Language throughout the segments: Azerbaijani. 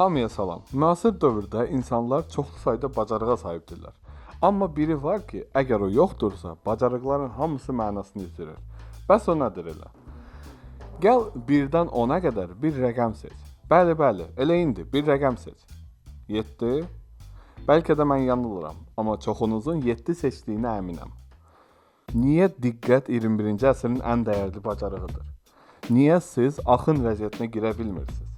Hamıya salam. Müasir dövrdə insanlar çoxlu sayda bacarığa sahibdirlər. Amma biri var ki, əgər o yoxdursa, bacarıqların hamısı mənasını itirir. Bəs o nədir elə? Gəl 1-dən 10-a qədər bir rəqəm seç. Bəli, elə indi bir rəqəm seç. 7. Bəlkə də mən yanılıram, amma çoxunuzun 7 seçdiyinə əminəm. Niyə diqqət 21-ci əsrin ən dəyərli bacarığıdır? Niyə siz axın vəziyyətinə girə bilmirsiniz?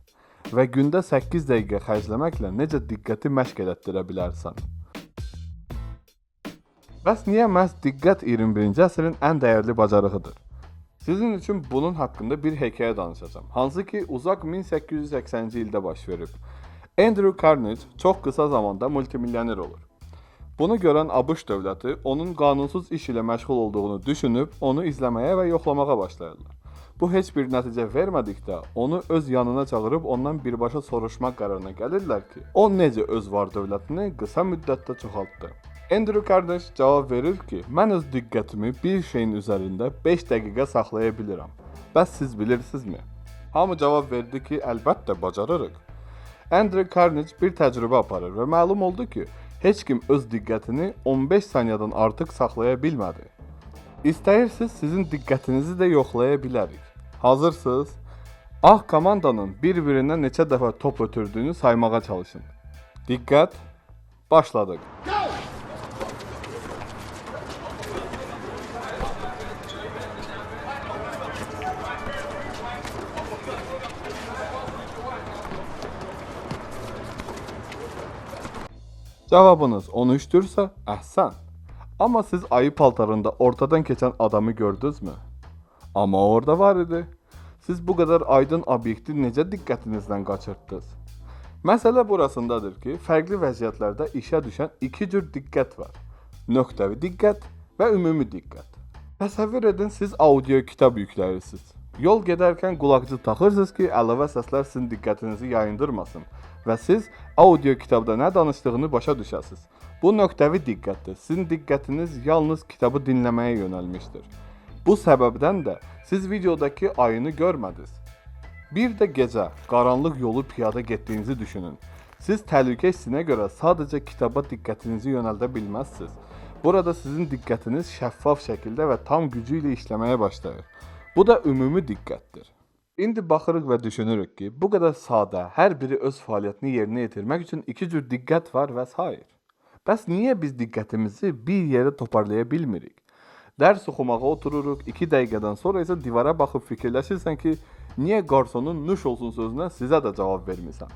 Və gündə 8 dəqiqə xərcləməklə necə diqqəti məşq elətdirə bilərsən? Bəs niyə məhz diqqət 21-ci əsrin ən dəyərli bacarığıdır? Sizin üçün bunun haqqında bir hekayə danışacağam, hansı ki uzaq 1880-ci ildə baş verib. Andrew Carnegie çox qısa zamanda multimilyoner olur. Bunu görən ABŞ dövləti onun qanunsuz iş ilə məşğul olduğunu düşünüb, onu izləməyə və yoxlamağa başlayırlar. Bu heç bir nəticə vermədikdə, onu öz yanına çağırıb ondan birbaşa soruşmaq qərarına gəlirlər ki, o necə öz var dövlətini qısa müddətdə çoxaltdı. Andrew Carnegie cavab verir ki, mən öz diqqətimi bir şeyin üzərində 5 dəqiqə saxlaya bilirəm. Bəs siz bilirsinizmi? Hamı cavab verdi ki, əlbəttə bacarırıq. Andrew Carnegie bir təcrübə aparır və məlum oldu ki, heç kim öz diqqətini 15 saniyədən artıq saxlaya bilmədi. İstəyirsiniz, sizin diqqətinizi də yoxlaya bilərik. Hazırsınız? Ağ komandanın bir-birinə neçə dəfə top ötürdüyünü saymağa çalışın. Diqqət, başladıq. Cavabınız 13-dürsə, əhsən. Amma siz ayı paltarında ortadan keçən adamı gördünüzmü? Amma orada var idi. Siz bu qədər aydın obyekti necə diqqətinizdən qaçırtdınız? Məsələ burasındadır ki, fərqli vəziyyətlərdə işə düşən iki cür diqqət var. Nöqtəvi diqqət və ümumi diqqət. Təsəvvür edin, siz audio kitab yükləyirsiniz. Yol gedərkən qulaqcı taxırsınız ki, əlavə səslər sizin diqqətinizi yayındırmasın və siz audio kitabda nə danışdığını başa düşəsiniz. Bu nöqtəvi diqqətdir. Sizin diqqətiniz yalnız kitabı dinləməyə yönəlmişdir. Bu səbəbdən də siz videodakı ayını görmədiniz. Bir də gecə, qaranlıq yolu piyada getdiyinizi düşünün. Siz təhlükə hissinə görə sadəcə kitaba diqqətinizi yönəldə bilməzsiniz. Burada sizin diqqətiniz şəffaf şəkildə və tam gücü ilə işləməyə başlayır. Bu da ümumi diqqətdir. İndi baxırıq və düşünürük ki, bu qədər sadə, hər biri öz fəaliyyətini yerinə yetirmək üçün iki cür diqqət var və s. Bəs niyə biz diqqətimizi bir yerə toparlaya bilmirik? Dərs oxumağa otururuq, 2 dəqiqədən sonra isə divara baxıb fikirləşirsən ki, niyə qarsonun nuş olsun sözünə sizə də cavab vermirsən?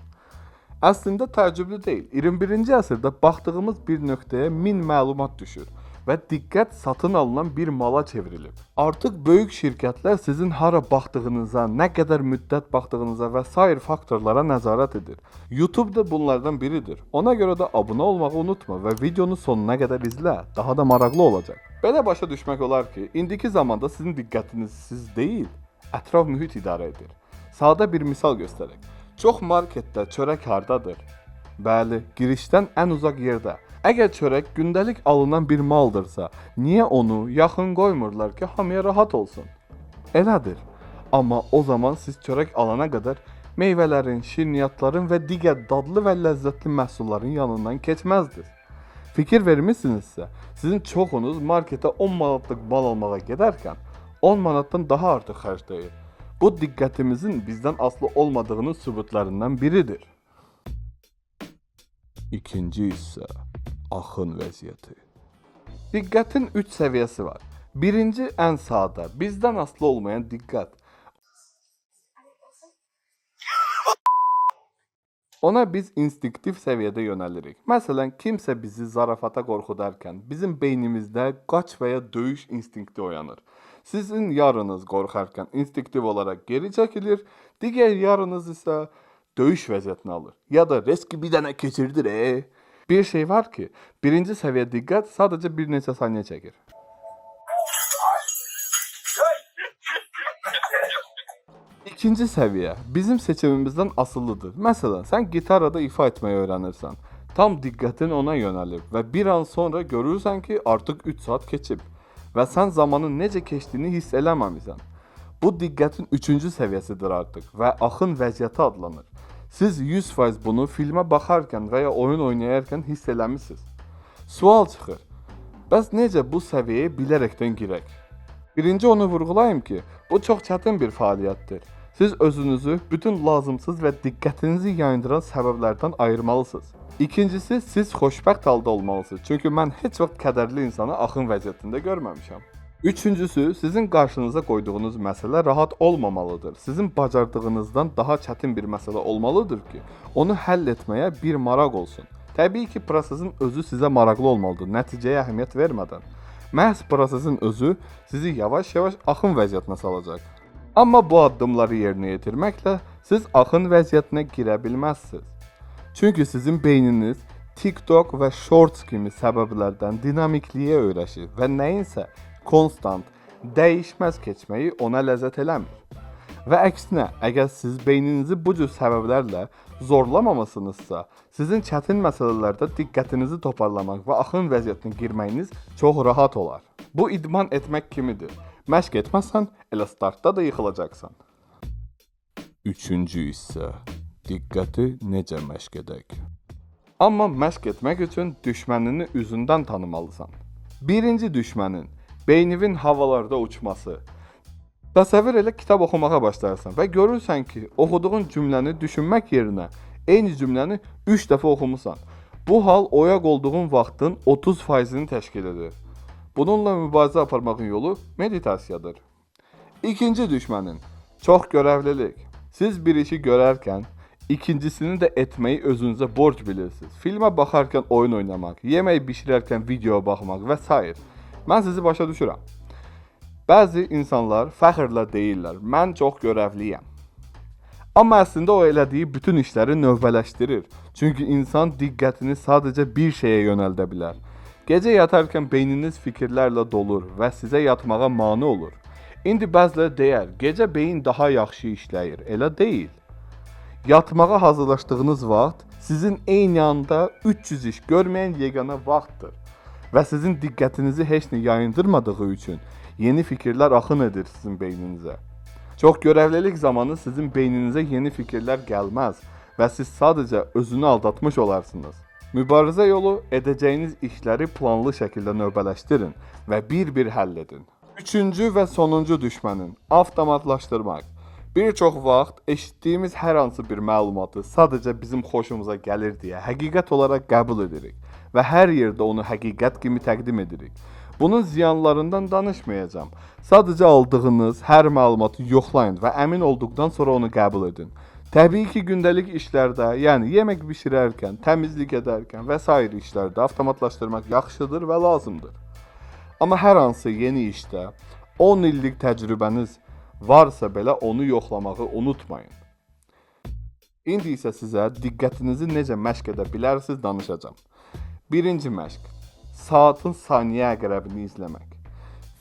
Əslində təəccüblü deyil. 21-ci əsrdə baxdığımız bir nöqtəyə 1000 məlumat düşür və diqqət satın alınan bir mala çevrilib. Artıq böyük şirkətlər sizin hara baxdığınıza, nə qədər müddət baxdığınıza və sair faktorlara nəzarət edir. YouTube da bunlardan biridir. Ona görə də abunə olmağı unutma və videonu sonuna qədər izlə, daha da maraqlı olacaq. Belə başa düşmək olar ki, indiki zamanda sizin diqqətiniz siz deyil, ətraf mühit idarə edir. Sadə bir misal göstərək. Çox marketdə çörək hardadır? Bəli, girişdən ən uzaq yerdə. Əgər çörək gündəlik alınan bir maldırsa, niyə onu yaxın qoymurlar ki, hamıya rahat olsun? Elədir. Amma o zaman siz çörək alana qədər meyvələrin, şirniyyatların və digər dadlı və ləzzətli məhsulların yanından keçməzdiniz. Fikir vermişsinizsə, sizin çoxunuz marketə 10 manatlıq mal almağa gedərkən 10 manatdan daha artıq xərcləyir. Bu diqqətimizin bizdən asılı olmadığının sübutlarından biridir. İkinci hissə, axın vəziyyəti. Diqqətin 3 səviyyəsi var. Birinci ən sadə, bizdən asılı olmayan diqqət. Ona biz instinktiv səviyyədə yönəlirik. Məsələn, kimsə bizi zarafata qorxudarkən bizim beynimizdə qaç və ya döyüş instinkti oyanır. Sizin yarınız qorxarkən instinktiv olaraq geri çəkilir, digər yarınız isə döyüş vəziyyətini alır. Ya da riski bir dənə keçirdir. Bir şey var ki, birinci səviyyə diqqət sadəcə bir neçə saniyə çəkir. İkinci səviyyə bizim seçimimizdən asılıdır. Məsələn, sən gitarada ifa etməyi öyrənirsən. Tam diqqətin ona yönəlib və bir an sonra görürsən ki, artıq 3 saat keçib və sən zamanın necə keçdiyini hiss eləməmisən. Bu diqqətin 3-cü səviyyəsidir artıq və axın vəziyyəti adlanır. Siz 100% bunu filmə baxarkən və ya oyun oynayarkən hiss eləmisiniz. Sual çıxır. Bəs necə bu səviyyəyə bilərəkdən girək? Birinci onu vurğulayım ki, bu çox çətin bir fəaliyyətdir. Siz özünüzü bütün lazımsız və diqqətinizi yayındıran səbəblərdən ayırmalısınız. İkincisi, siz xoşbəxt halda olmalısınız. Çünki mən heç vaxt kədərli insanı axın vəziyyətində görməmişəm. Üçüncüsü, sizin qarşınıza qoyduğunuz məsələ rahat olmamalıdır. Sizin bacardığınızdan daha çətin bir məsələ olmalıdır ki, onu həll etməyə bir maraq olsun. Təbii ki, prosesin özü sizə maraqlı olmalıdır, nəticəyə əhəmiyyət vermədən. Məhz prosesin özü sizi yavaş-yavaş axın vəziyyətinə salacaq. Amma bu addımları yerinə yetirməklə siz axın vəziyyətinə girə bilməzsiniz. Çünki sizin beyniniz TikTok və Shorts kimi səbəblərdən dinamikliyə öyrəşir və nəyinsə konstant, dəyişməz keçməyi ona ləzzət eləmir. Və əksinə, əgər siz beyninizi bu cür səbəblərlə zorlamamasınızsa, sizin çətin məsələlərdə diqqətinizi toparlamaq və axın vəziyyətinə girməyiniz çox rahat olar. Bu idman etmək kimidir. Məşq etməsən, elə startda da yıxılacaqsan. Üçüncü hissə. Diqqəti necə məşq edək? Amma məşq etmək üçün düşmənini üzündən tanımalısan. Birinci düşmənin beyninin havalarda uçması. Təsəvvür elə kitab oxumağa başlayırsan və görürsən ki, oxuduğun cümləni düşünmək yerinə eyni cümləni 3 dəfə oxumusan. Bu hal oyaq olduğun vaxtın 30%-ni təşkil edir. Bununla mübarizə aparmağın yolu meditasiyadır. İkinci düşmənin çox görəvlilik. Siz bir işi görərkən İkincisini də etməyi özünüzə borc bilirsiniz. Filmə baxarkən oyun oynamaq, yemək bişirərkən videoya baxmaq və s. Mən sizi başa düşürəm. Bəzi insanlar fəxrlə deyirlər, mən çox görəvliyəm. Amma əslində o elədiyi bütün işləri növbələşdirir. Çünki insan diqqətini sadəcə bir şeyə yönəldə bilər. Gecə yatarkən beyniniz fikirlərlə dolur və sizə yatmağa mane olur. İndi bəziləri deyər, gecə beyin daha yaxşı işləyir. Elə deyil. Yatmağa hazırlaşdığınız vaxt sizin eyni anda 300 iş görməyən yeganə vaxtdır və sizin diqqətinizi heç nə yayındırmadığı üçün yeni fikirlər axın edir sizin beyninizə. Çox görəvlilik zamanı sizin beyninizə yeni fikirlər gəlməz və siz sadəcə özünü aldatmış olarsınız. Mübarizə yolu edəcəyiniz işləri planlı şəkildə növbələşdirin və bir-bir həll edin. Üçüncü və sonuncu düşmənin avtomatlaşdırmaq. Bir çox vaxt eşitdiyimiz hər hansı bir məlumatı sadəcə bizim xoşumuza gəlir deyə həqiqət olaraq qəbul edirik və hər yerdə onu həqiqət kimi təqdim edirik. Bunun ziyanlarından danışmayacağam. Sadəcə aldığınız hər məlumatı yoxlayın və əmin olduqdan sonra onu qəbul edin. Təbii ki, gündəlik işlərdə, yəni yemək bişirərkən, təmizlik edərkən və s. işlərdə avtomatlaşdırmaq yaxşıdır və lazımdır. Amma hər hansı yeni işdə 10 illik təcrübəniz varsa belə onu yoxlamağı unutmayın. İndi isə sizə diqqətinizi necə məşq edə bilərsiniz danışacağam. Birinci məşq. Saatın saniyə əqrəbini izləmək.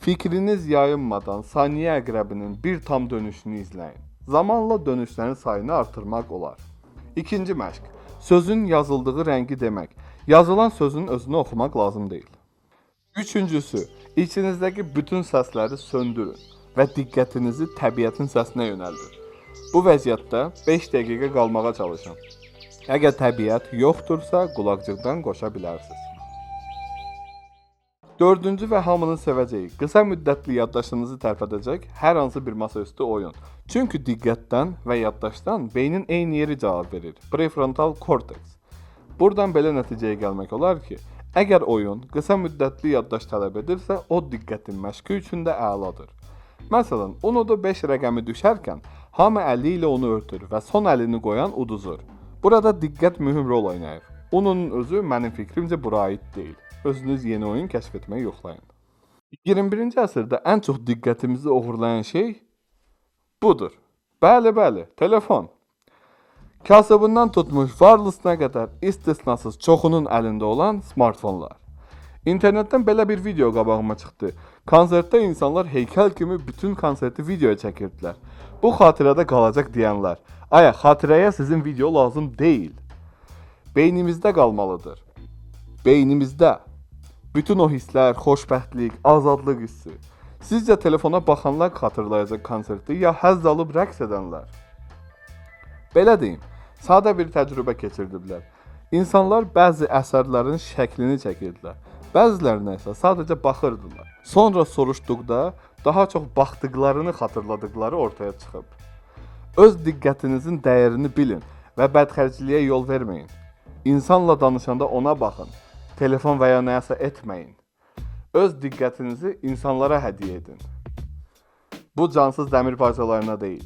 Fikriniz yayınmadan saniyə əqrəbinin bir tam dönüşünü izləyin. Zamanla dönüşlərin sayını artırmaq olar. İkinci məşq. Sözün yazıldığı rəngi demək. Yazılan sözün özünü oxumaq lazım deyil. Üçüncüsü. İçinizdəki bütün səsləri söndürün və diqqətinizi təbiətin səsinə yönəldir. Bu vəziyyətdə 5 dəqiqə qalmağa çalışın. Əgər təbiət yoxdursa, qulaqcıqdan qoşa bilərsiniz. Dördüncü və hamının sevəcəyi, qısa müddətli yaddaşınızı tərpədəcək hər hansı bir masaüstü oyun. Çünki diqqətdən və yaddaşdan beynin eyni yeri cavab verir, prefrontal korteks. Buradan belə nəticəyə gəlmək olar ki, əgər oyun qısa müddətli yaddaş tələb edirsə, o diqqətin məşqi üçün də əladır. Məsələn, unuda 5 rəqəmi düşərkən, hamı əli ilə onu örtür və son əlini qoyan uduzur. Burada diqqət mühüm rol oynayır. Onun özü mənim fikrimcə bura aid deyil. Özünüz yeni oyun kəşf etməyi yoxlayın. 21-ci əsrdə ən çox diqqətimizi oğurlayan şey budur. Bəli, telefon. Kasıbından tutmuş varlısına qədər istisnasız çoxunun əlində olan smartfonlar. İnternetdən belə bir video qabağıma çıxdı. Konsertdə insanlar heykəl kimi bütün konserti videoya çəkirdilər. Bu xatirədə qalacaq deyənlər. Aya, xatirəyə sizin video lazım deyil. Beynimizdə qalmalıdır. Beynimizdə. Bütün o hisslər, xoşbəxtlik, azadlıq hissi. Sizcə telefona baxanlar xatırlayacaq konserti ya həzz alıb rəqs edənlər? Belə deyim, Sadə bir təcrübə keçirdiblər. İnsanlar bəzi əsərlərin şəklini çəkirdilər. Bəzilərinə isə sadəcə baxırdılar. Sonra soruşduqda daha çox baxdıqlarını xatırladıqları ortaya çıxıb. Öz diqqətinizin dəyərini bilin və bədxərcliyə yol verməyin. İnsanla danışanda ona baxın. Telefon və ya nəyəsə etməyin. Öz diqqətinizi insanlara hədiyyə edin. Bu cansız dəmir parçalarına deyil.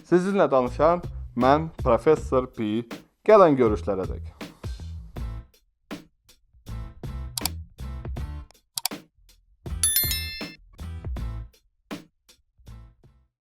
Sizinlə danışan mən Professor P. Gələn görüşlərə dək.